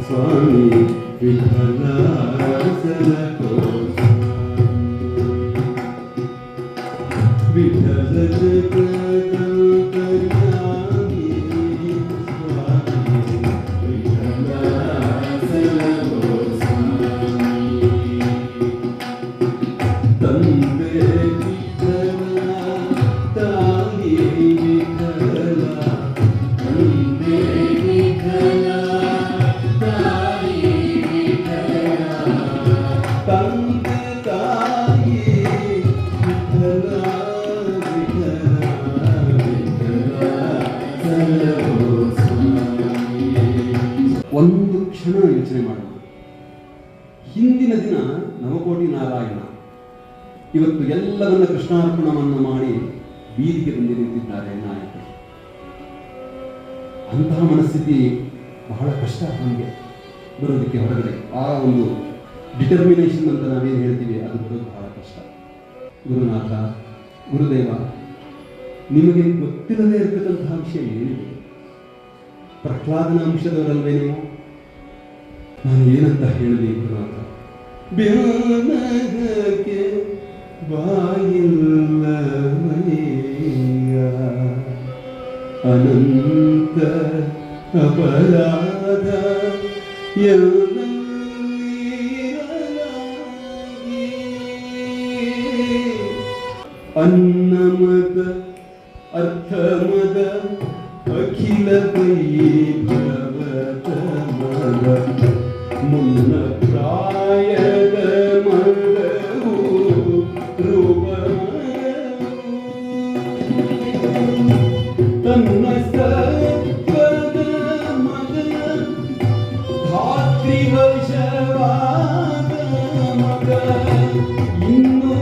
ಸ್ವಾಮಿ ವಿಠಲ ಸಲಹೋ ವಿಠಲ ಜಗದಂತರ್ಯಾಮಿ ಸ್ವಾಮಿ ವಿಠಲ ಸಲಹೋ ತಂದೆ ವಿಠಲ ತಾಯಿ ವಿಠಲ ತಂದೆ ವಿಠಲ ತಾಯಿ ವಿಠಲ ತಂದೆ ತಾಯಿ ವಿಠಲ ವಿಠಲ ವಿಠಲ ಸಲಹೋ ಸ್ವಾಮಿ. ಒಂದು ಕ್ಷಣ ಯೋಚನೆ ಮಾಡೋಣ. ಹಿಂದಿನ ದಿನ ನವಕೋಟಿ ನಾರಾಯಣ, ಇವತ್ತು ಎಲ್ಲವನ್ನ ಕೃಷ್ಣಾರ್ಪಣವನ್ನು ಮಾಡಿ ಬೀದಿಗೆ ಬಂದು ನಿಂತಿದ್ದಾರೆ ನಾಯಕರು. ಅಂತಹ ಮನಸ್ಥಿತಿ ಬಹಳ ಕಷ್ಟ ನಮಗೆ ಬರೋದಕ್ಕೆ ಹೊರಗಡೆ. ಆ ಒಂದು ಡಿಟರ್ಮಿನೇಷನ್ ಅಂತ ನಾವೇನು ಹೇಳ್ತೀವಿ ಅದು ಬರೋದು ಬಹಳ ಕಷ್ಟ. ಗುರುನಾಥ, ಗುರುದೇವ, ನಿಮಗೆ ಗೊತ್ತಿರದೇ ಇರತಕ್ಕಂತಹ ವಿಷಯ ಏನಿದೆ? ಪ್ರಹ್ಲಾದನ ಅಂಶದವರಲ್ವೇ ನೀವು? ನಾನು ಏನಂತ ಹೇಳಲಿ ಗುರುನಾಥ? ಬ್ಯಾನಗಕ್ಕೆ ಬಾಯಿಲ್ಲವಯ್ಯ, ಅನಂತ ಅಪರಾಧ ಎಲ್ಲರಿರಲಾಗಿ, ಅನ್ನಮದ ಅರ್ಥಮದ ಅಖಿಲ ವೈಭವದ ಮದ ಮುನ್ನ ಪ್ರಾಯದ ಮದವು ರೂಪ ತನ್ನ ಸತ್ವದ ಮದ ಧಾತ್ರಿವಶವಾದ ಮದ ಇನ್ನು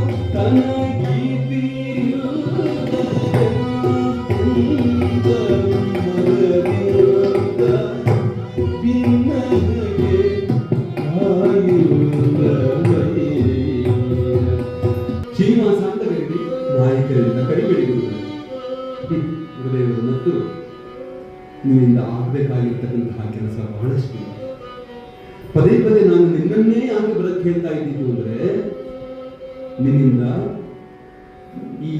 ಶ್ರೀನಿವಾಸ ಅಂತ ಕರೀರಿ, ನಾಯಕರಿಂದ ಕಡಿಬೇಡಿ ಗುರುದೇವರು. ಮತ್ತು ನಿನ್ನಿಂದ ಆಗಬೇಕಾಗಿರ್ತಕ್ಕಂತಹ ಕೆಲಸ ಬಹಳಷ್ಟು. ಪದೇ ಪದೇ ನಾನು ನಿನ್ನನ್ನೇ ಆಗಿ ಬರಕ್ಕೆ ಹೇಳ್ತಾ ಇದ್ದಿದ್ದು ಅಂದರೆ, ನಿನ್ನಿಂದ ಈ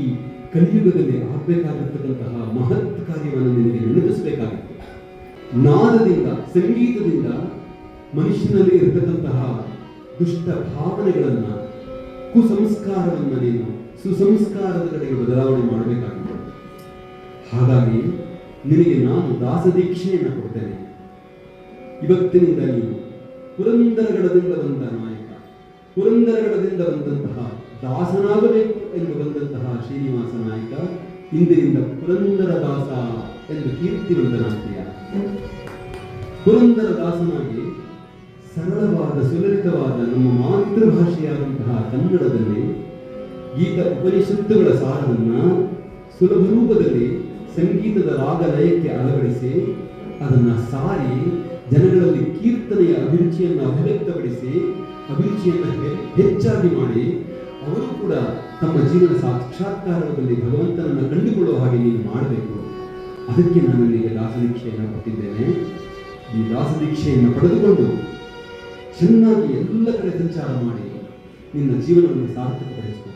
ಕಲಿಯುಗದಲ್ಲಿ ಆಗಬೇಕಾಗಿರ್ತಕ್ಕಂತಹ ಮಹತ್ ಕಾರ್ಯವನ್ನು ನಿನಗೆ ನೆನಪಿಸಬೇಕಾಗಿತ್ತು. ನಾದದಿಂದ, ಸಂಗೀತದಿಂದ ಮನುಷ್ಯನಲ್ಲಿ ಇರತಕ್ಕಂತಹ ದುಷ್ಟ ಭಾವನೆಗಳನ್ನು, ಕುಸಂಸ್ಕಾರವನ್ನು ನೀನು ಸುಸಂಸ್ಕಾರದ ಕಡೆಗೆ ಬದಲಾವಣೆ ಮಾಡಬೇಕಾಗಿದೆ. ಹಾಗಾಗಿ ನಿನಗೆ ನಾನು ದಾಸದೀಕ್ಷೆಯನ್ನು ಕೊಡ್ತೇನೆ. ಇವತ್ತಿನಿಂದ ನೀನು ಪುರಂದರಗಡದಿಂದ ಬಂದ ನಾಯಕ, ಪುರಂದರಗಡದಿಂದ ಬಂದಂತಹ ದಾಸನಾಗಬೇಕು ಎಂದು ಬಂದಂತಹ ಶ್ರೀನಿವಾಸ ನಾಯಕ ಇಂದಿನಿಂದ ಪುರಂದರ ದಾಸ ಎಂದು ಕೀರ್ತಿವಂತನಾಗ್ತೀಯ. ಪುರಂದರ ದಾಸನಾಗಿ ಸರಳವಾದ ಸುಲಲಿತವಾದ ನಮ್ಮ ಮಾತೃಭಾಷೆಯಾದಂತಹ ಕನ್ನಡದಲ್ಲಿ ಗೀತ ಉಪನಿಷತ್ತುಗಳ ಸಾರವನ್ನು ಸುಲಭ ರೂಪದಲ್ಲಿ ಸಂಗೀತದ ರಾಗ ಲಯಕ್ಕೆ ಅಳವಡಿಸಿ ಅದನ್ನು ಸಾರಿ ಜನಗಳಲ್ಲಿ ಕೀರ್ತನೆಯ ಅಭಿರುಚಿಯನ್ನು ಅಭಿವ್ಯಕ್ತಪಡಿಸಿ ಅಭಿರುಚಿಯನ್ನು ಹೆಚ್ಚಾಗಿ ಮಾಡಿ ಅವರು ಕೂಡ ತಮ್ಮ ಜೀವನ ಸಾಕ್ಷಾತ್ಕಾರದಲ್ಲಿ ಭಗವಂತನನ್ನು ಕಂಡುಕೊಳ್ಳುವ ಹಾಗೆ ನೀನು ಮಾಡಬೇಕು. ಅದಕ್ಕೆ ನಾನು ನಿನಗೆ ದಾಸದೀಕ್ಷೆಯನ್ನು ಕೊಟ್ಟಿದ್ದೇನೆ. ಈ ದಾಸದೀಕ್ಷೆಯನ್ನು ಪಡೆದುಕೊಂಡು ಚೆನ್ನಾಗಿ ಎಲ್ಲ ಕಡೆ ಸಂಚಾರ ಮಾಡಿ ನಿನ್ನ ಜೀವನವನ್ನು ಸಾರ್ಥಕಪಡಿಸಿಕೊ.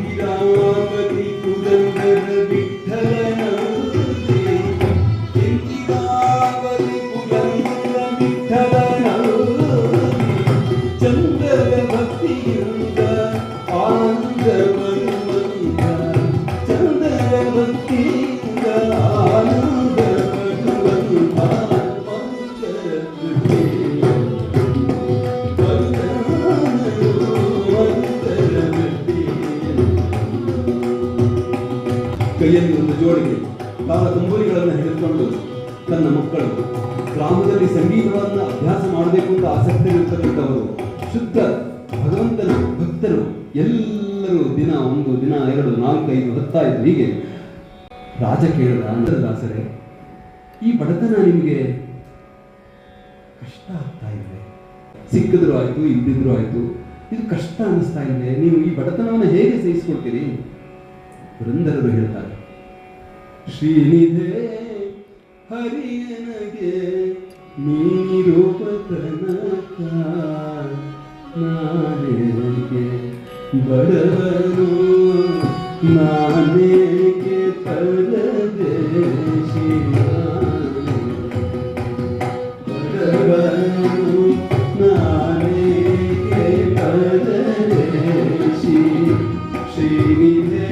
ಇಂದಿರಾ ಮಕ್ಕಳನ್ನು ಹಿಡಿದುಕೊಂಡು ತನ್ನ ಮಕ್ಕಳು ಗ್ರಾಮದಲ್ಲಿ ಸಂಗೀತವನ್ನು ಅಭ್ಯಾಸ ಮಾಡಬೇಕು ಅಂತ ಆಸಕ್ತಿ ಇರ್ತಕ್ಕಂಥವರು ಶುದ್ಧ ಭಗವಂತನ ಭಕ್ತರು ಎಲ್ಲರೂ ದಿನ 1 ದಿನ 2 4 5 10 ಹೀಗೆ ರಾಜ ಕೇಳಿದ ಅಂದರದಾಸರೇ, ಈ ಬಡತನ ನಿಮಗೆ ಕಷ್ಟ ಆಗ್ತಾ ಇದೆ, ಸಿಕ್ಕಿದ್ರು ಆಯ್ತು ಇಲ್ದಿದ್ರು ಆಯ್ತು, ಇದು ಕಷ್ಟ ಅನಿಸ್ತಾ ಇದೆ, ನೀವು ಈ ಬಡತನವನ್ನು ಹೇಗೆ ಸಹಿಸಿಕೊಳ್ತೀರಿ? ಪುರಂದರರು ಹೇಳ್ತಾರೆ, ಶ್ರೀನಿಧೆ ಹರಿಯನಗೆ ನೀನಿರೋಪತನಕ ನಾನೇಕೆ ಬಡವನು ನಾನೇಕೆ ಪರದೇಶಿ ಬಡವನು ನಾನೇಕೆ ಪರದೇಶಿ ಶ್ರೀನಿಧೆ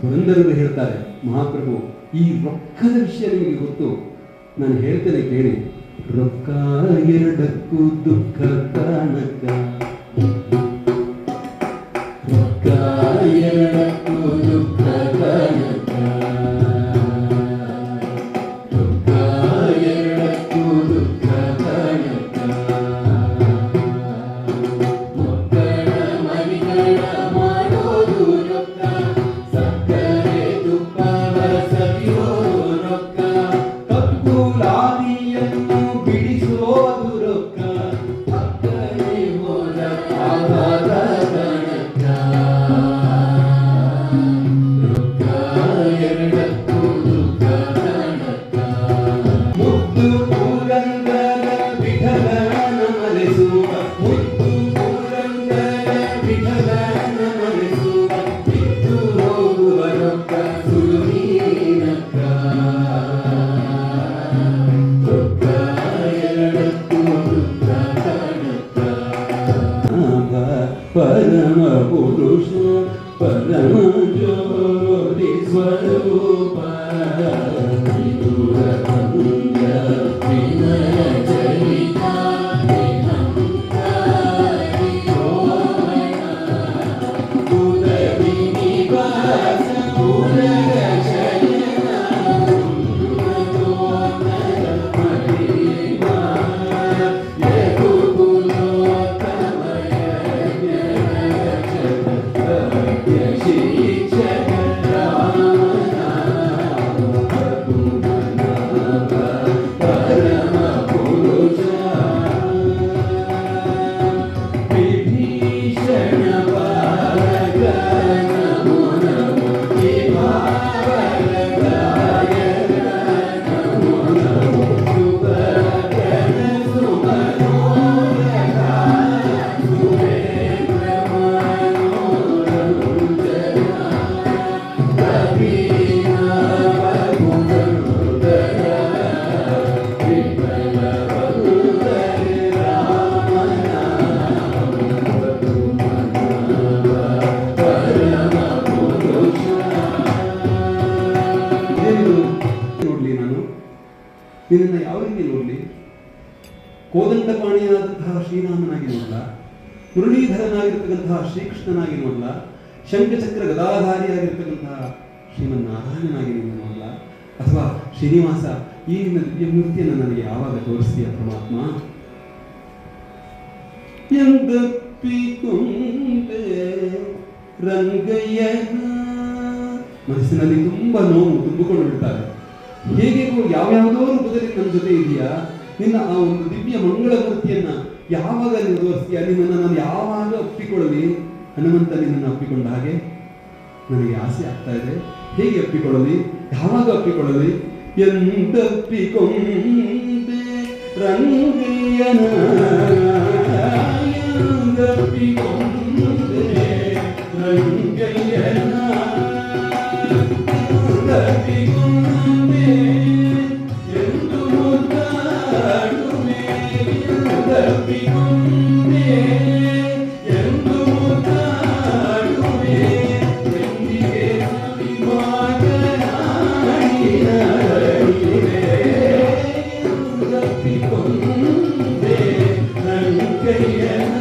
ಪುರಂದರರು ಹೇಳ್ತಾರೆ, ಮಹಾಪ್ರಭು ಈ ರೊಕ್ಕದ ವಿಷಯ ನಿಮಗೆ ಗೊತ್ತು, ನಾನು ಹೇಳ್ತೇನೆ ಕೇಳಿ. ರೊಕ್ಕ ಎರಡಕ್ಕೂ ದುಃಖ ಕಾಣಕ, ರೊಕ್ಕ ಎರಡಕ್ಕೂ ದುಃಖ ಕಾಣಕ, ರೊಕ್ಕ ಎರಡಕ್ಕೂ ದುಃಖ ಕಾಣಕ, ಮಕ್ಕಳ ಮರಿಗಳ ಮಾಡೋದು ರೊಕ್ಕ, ಸಕ್ಕರೆ ತುಪ್ಪವ ಸವಿಯೋದು ರೊಕ್ಕ, ಕಪ್ಪುಲಾದಿಯನ್ನು ಬಿಡಿಸೋದು ರೊಕ್ಕ, ಅಕ್ಕರೆ ಹೋದ ಆಗಾದ ಕಣಕ, ರೊಕ್ಕ ಎರಡಕ್ಕೂ ದುಃಖ ಕಣಕ, ಮುದ್ದು ಪುರಂದರ ವಿಠಲನ ಮರೆಸುವ, ಮುದ್ದು ಪುರಂದರ ವಿಠಲನ ಮರೆಸುವ, ಬಿದ್ದು ಹೋಗುವ ರೊಕ್ಕ ಸುರುಮೀನಕ್ಕ, ರೊಕ್ಕ ಎರಡಕ್ಕೂ ದುಃಖ ಕಣಕ. ಪರಮ ಪುರುಷ ಪರಮ ಜ್ಯೋತಿ ಸ್ವರೂಪ ವಿದುರ ಪುಂಜ ವಿನಯ ಚರಿತ ವಿಹಂಕಾರಿ ಸೋಮನ ಉದರಿ ನಿವಾಸ ಉದರ ಶಯನ ಉನ್ನತೋನ್ನತ ಮಹಿಮಾ ಯದುಕುಲೋತ್ತಮಯ ಜಗದಕ್ಷ ಶಿಕ್ಷಕ ರಾಮನಾಮ ಪದ್ಮನಾಭ ಪರಮ ಪುರುಷ ವಿಭೀಷಣ ಬಾಲಕ ನಮೋ ನಮೋ ವಿಭಾವರಗಾಯ ನಮೋ ನಮೋ ಶುಭಕರ ಸುಮನೋರಗ ಸುರೇಂದ್ರ ಮನೋರಂಜನ ಅಭಿನವ ಗುಣೋದರ ವಿಠಲ ವರುದರೆ ರಾಮನಾಮ ಪದ್ಮನಾಭ ಪರಮ ಪುರುಷ. ನೋಡ್ಲಿ ನಾನು ನಿನ್ನ ಯಾವ ರೀತಿ ನೋಡ್ಲಿ? ಕೋದಂಡಪಾಣಿಯಾದಂತಹ ಶ್ರೀರಾಮನಾಗಿ ನೋಡ್ಲ, ಮುರಳೀಧರನಾಗಿರ್ತಕ್ಕಂತಹ ಶ್ರೀಕೃಷ್ಣನಾಗಿ ನೋಡ್ಲ, ಶಂಖಚಕ್ರ ಗದಾಧಾರಿಯಾಗಿರ್ತಕ್ಕಂತಹ ಶ್ರೀಮನ್ನಾರಾಯಣನಾಗಿ ನಿನ್ನ ನೋಡ್ಲ, ಅಥವಾ ಶ್ರೀನಿವಾಸ ಈ ನಿನ್ನ ದಿವ್ಯ ಮೂರ್ತಿಯನ್ನು ನನಗೆ ಯಾವಾಗ ತೋರಿಸ್ತೀಯ ಪರಮಾತ್ಮ? ಎಂದಪ್ಪಿಕೊಂಡೆ ರಂಗಯ್ಯನ ಮನಸ್ಸಿನಲ್ಲಿ ತುಂಬಾ ನೋವು ತುಂಬಿಕೊಂಡು ಬಿಡ್ತಾರೆ. ಹೇಗೆ ಯಾವ್ಯಾವುದೋ ರೂಪದಲ್ಲಿ ನನ್ನ ಜೊತೆ ಇದೆಯಾ, ನಿನ್ನ ಆ ಒಂದು ದಿವ್ಯ ಮಂಗಳ ಮೂರ್ತಿಯನ್ನ ಯಾವಾಗ ನೀನು ತೋರಿಸ್ತೀಯ? ನಿನ್ನನ್ನು ನಾನು ಯಾವಾಗ ಒಪ್ಪಿಕೊಳ್ಳಲಿ? ಹನುಮಂತ ನಿನ್ನನ್ನು ಅಪ್ಪಿಕೊಂಡ ಹಾಗೆ ನನಗೆ ಆಸೆ ಆಗ್ತಾ ಇದೆ. ಹೇಗೆ ಅಪ್ಪಿಕೊಳ್ಳಲಿ? ಯಾವಾಗ ಅಪ್ಪಿಕೊಳ್ಳಲಿ? ಎಂದಪ್ಪಿಕೊಂಡೆ ರಂಗಯ್ಯನ, ಎಂದಪ್ಪಿಕೊಂಡೆ ರಂಗಯ್ಯನ, ಎಂದಪ್ಪಿಕೊಂಡೆ ಎಂದು ಮುದ್ದಾಡುವೆ, ಎಂದಪ್ಪಿಕೊಂಡೆ ಎಂದು ಮುದ್ದಾಡುವೆ, ಎಂದಿಗೆ ಸವಿ ಮಾತನಾಡಿ ನರಳಿವೆ, ಎಂದಪ್ಪಿಕೊಂಡೆ ರಂಗಯ್ಯನ.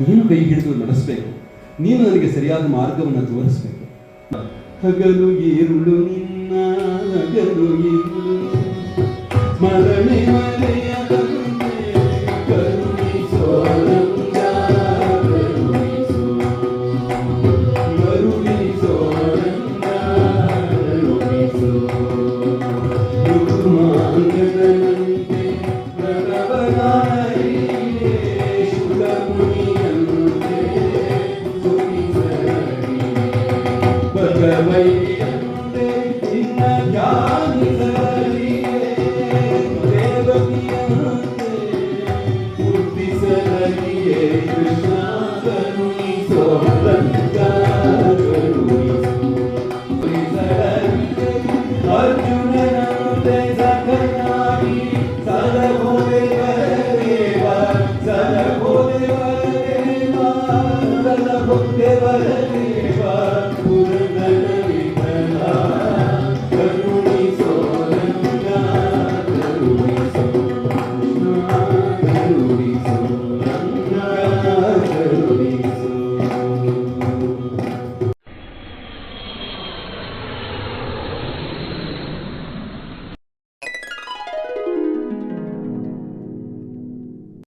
ನೀನು ಕೈ ಹಿಡಿದು ನಡೆಸಬೇಕು, ನೀನು ನನಗೆ ಸರಿಯಾದ ಮಾರ್ಗವನ್ನು ತೋರಿಸಬೇಕು. ಹಗಲು ಈರುಳು ನಿನ್ನ ಹಗಲು ಈರುಳು ಸ್ಮರಣೆ ಮರೆಯದಂತೆ ಕರುಣಿಸೋ ರಂಗ, ಕರುಣಿಸೋ ಕರುಣಿಸೋ ರಂಗ, ಕರುಣಿಸೋ ಋತುಮಾಂಗದಂತೆ ಪ್ರಣವಗಾನ